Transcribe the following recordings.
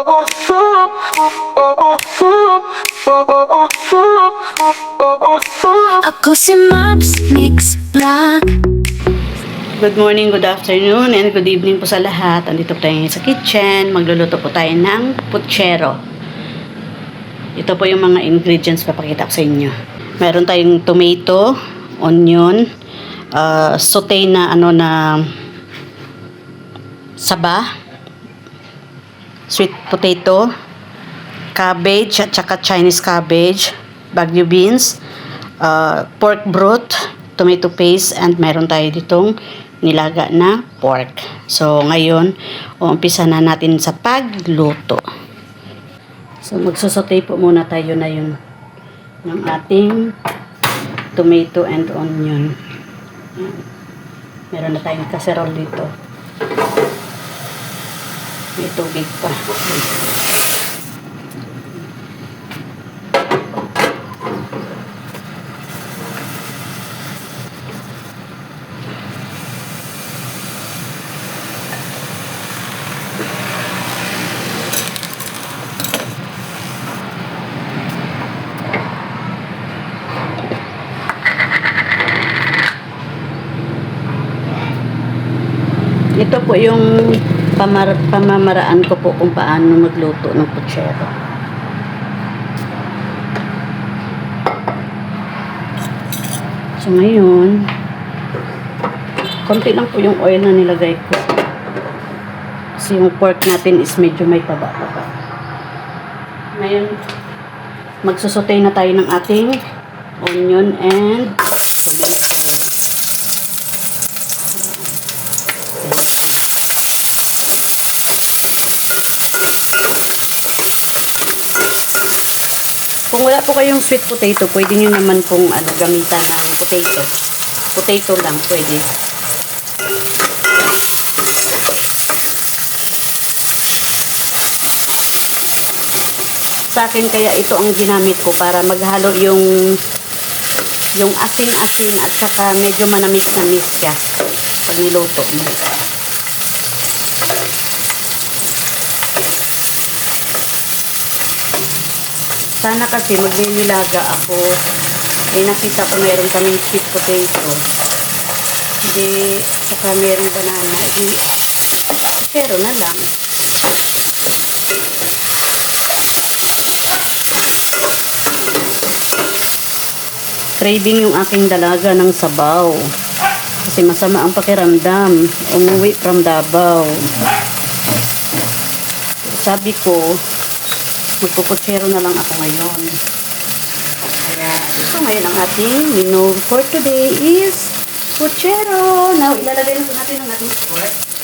Ako si Maps Mix Vlog. Good morning, good afternoon, and good evening po sa lahat. Andito po tayo sa kitchen. Magluluto po tayo ng putsero. Ito po yung mga ingredients papakita ko sa inyo. Meron tayong tomato, onion, sauté na saba, sweet potato, cabbage at saka Chinese cabbage, Baguio beans, pork broth, tomato paste, and meron tayo ditong nilaga na pork. So, ngayon, umpisa na natin sa pagluto. So, magsasaute po muna tayo na yun ng ating tomato and onion. Meron na tayong casserole dito. May tubig pa. Ito po yung pamamaraan ko po kung paano magluto ng putsero. So ngayon, konti lang po yung oil na nilagay ko. Kasi yung pork natin is medyo may taba-taba. Ngayon, magsusutay na tayo ng ating onion and tomato. Kung wala po kayong sweet potato, pwede nyo naman pong gamitan ng potato. Potato lang, pwede. Sa akin, kaya ito ang ginamit ko para maghalo yung asin-asin at saka medyo manamis-namis siya pag niluto mo. Sana kasi maglililaga ako. Nakita ko mayroon kaming sweet potato. Saka mayroong banana. Pero na lang. Craving yung aking dalaga ng sabaw. Kasi masama ang pakiramdam. Umuwi from Davao. Sabi ko, magpuputsero na lang ako ngayon. Kaya, ito ngayon ang ating menu for today is putsero. Now, ilalagay na po natin ang ating pork.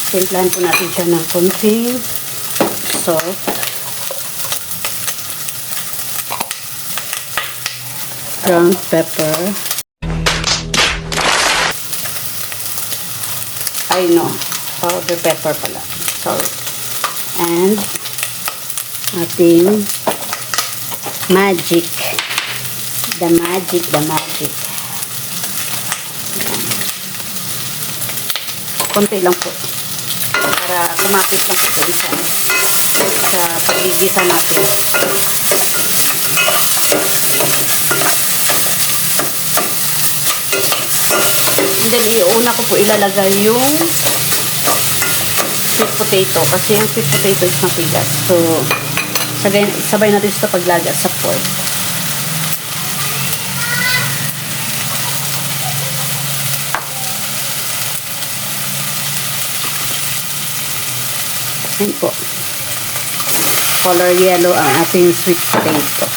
Timplahan po natin siya ng konting salt. Ground pepper. Powder pepper pala. Salt. And ating magic. The magic. Konti lang po. Para kumapit lang po sa paligisa natin. And then, iuna ko po ilalagay yung sweet potato. Kasi yung sweet potato is matigas. So, sabay natin sa paglaga sa pork. Ayan po. Color yellow ang ating sweet potato.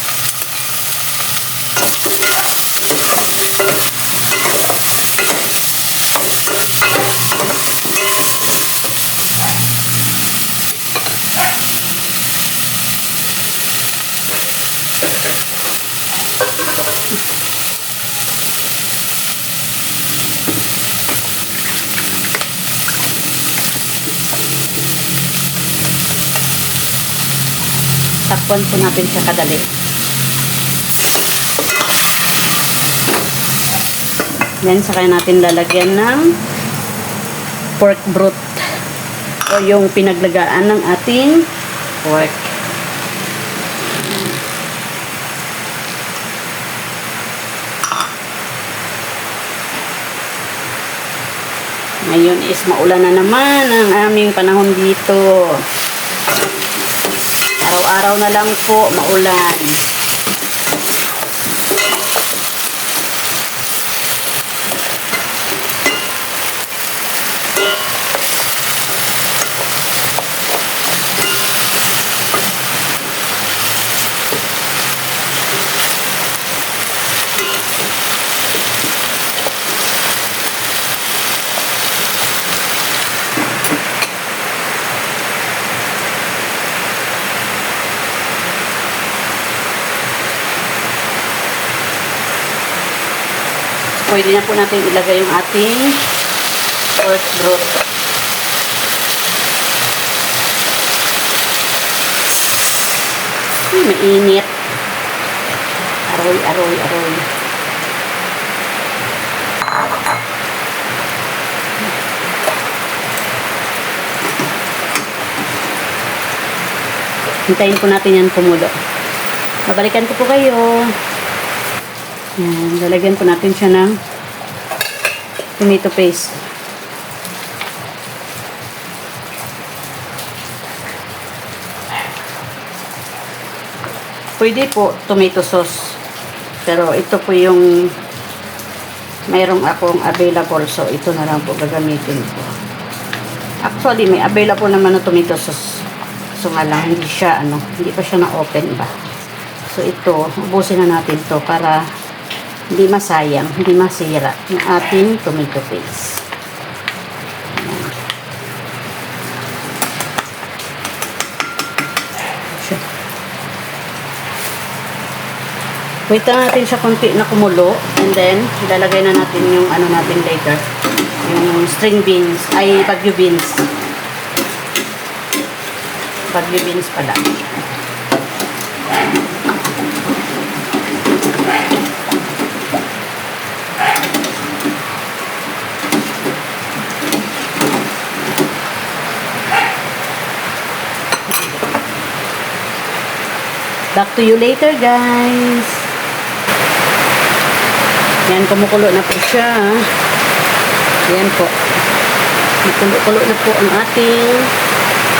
Takpan po natin siya kadali. Then, saka natin lalagyan ng pork broth o yung pinaglagaan ng ating pork. Ngayon is maulan na naman ang aming panahon dito. Araw-araw na lang po maulan. Pwede na po natin ilagay yung ating pork broth. Mainit. Aroy, aroy, aroy. Hintayin po natin yan kumulo. Babalikan ko po kayo. Yan, lalagyan po natin siya ng tomato paste. Pwede po tomato sauce. Pero ito po yung mayroong akong available. So, ito na lang po gagamitin ko. Actually, may available naman na tomato sauce. So, nga lang, hindi pa siya na-open ba. So, ito, ubusin na natin to para hindi masayang, hindi masira yung ating tomato paste. Wait na natin siya konti na kumulo and then ilalagay na natin yung ano natin later. Yung string beans, ay bagyo beans. Bagyo beans pala. Back to you later, guys. Yan, kumukulo na po siya. Yan po. Kumukulo na po ang ating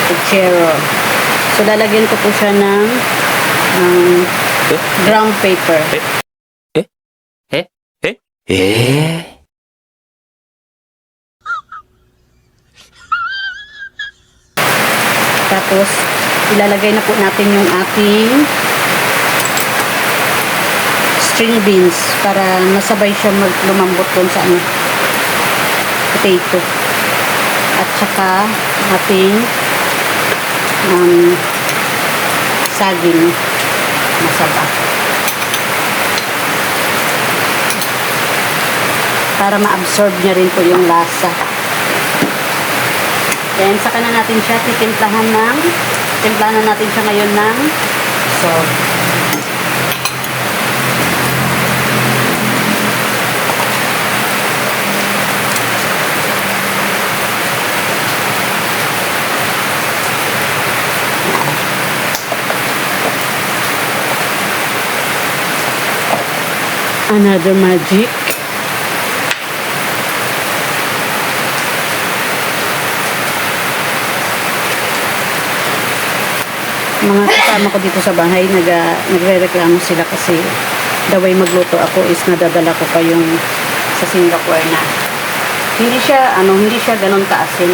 puchero. So, lalagyan ko po siya ng ground paper. Tapos, ilalagay na po natin yung ating string beans para masabay siya lumambot doon sa potato. At saka ating saging masaba. Para ma-absorb niya rin po yung lasa. Then, saka na natin siya titimplahan na natin siya ngayon ng salt. Another magic. Mga kasama ko dito sa bahay nagre-reklamo sila kasi the way magluto ako is nadadala ko pa yung sa Singapore na hindi siya ganun kaasin.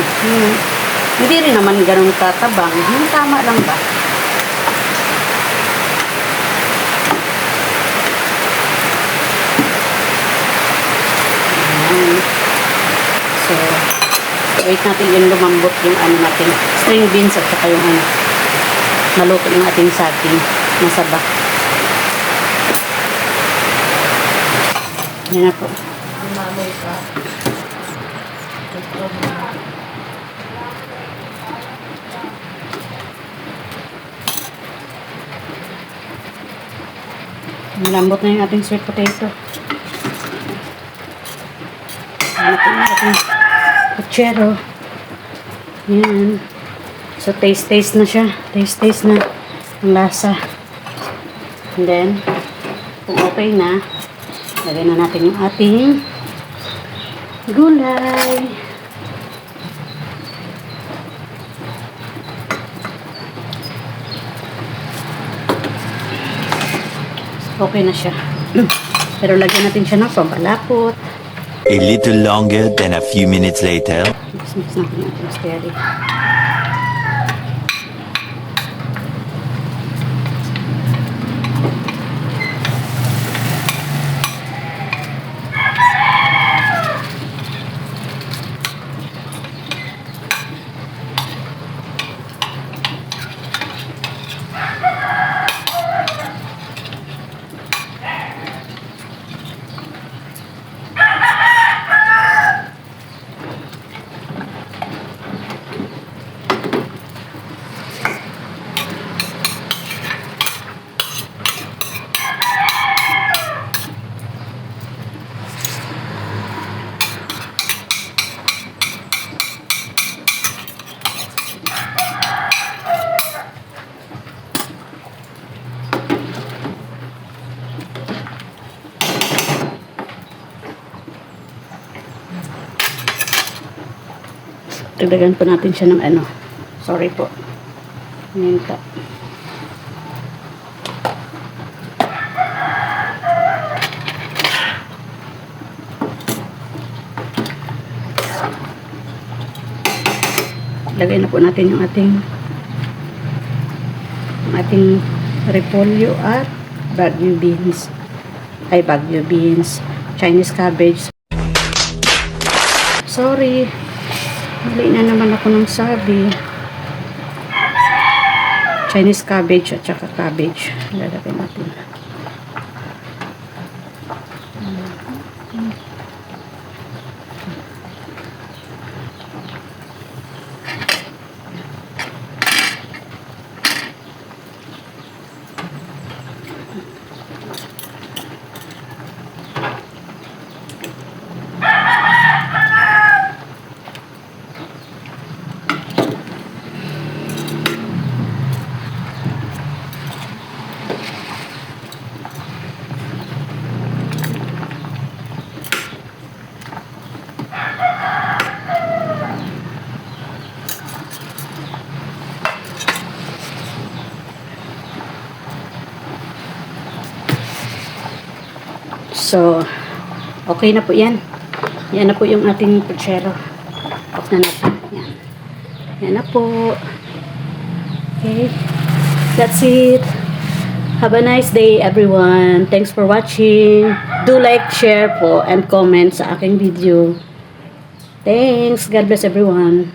Hindi rin naman ganun katabang. Tama lang ba? So, wait natin yung lumambot yung natin, string beans at saka yung maluto yung ating saging masaba. Yan na po. Lumamoy ka. Malambot na yung ating sweet potato. Hanapin yung ating puchero. Yan. So, taste na siya. Taste na ang lasa. And then, kung okay na, lagyan na natin yung ating gulay. Okay na siya. Pero lagyan natin siya ng pambalakot. A little longer than a few minutes later. Mix natin natin steady. Dagdagan po natin siya ng ano. Sorry po. Minta. Lagay na po natin yung ating repolyo at Baguio beans. Baguio beans. Chinese cabbage. Sorry. Mali na naman ako ng sabi. Chinese cabbage at saka cabbage. Lalagay natin. So, okay na po yan. Yan na po yung ating puchero. Off na natin. Yan. Yan na po. Okay. That's it. Have a nice day, everyone. Thanks for watching. Do like, share po, and comment sa aking video. Thanks. God bless everyone.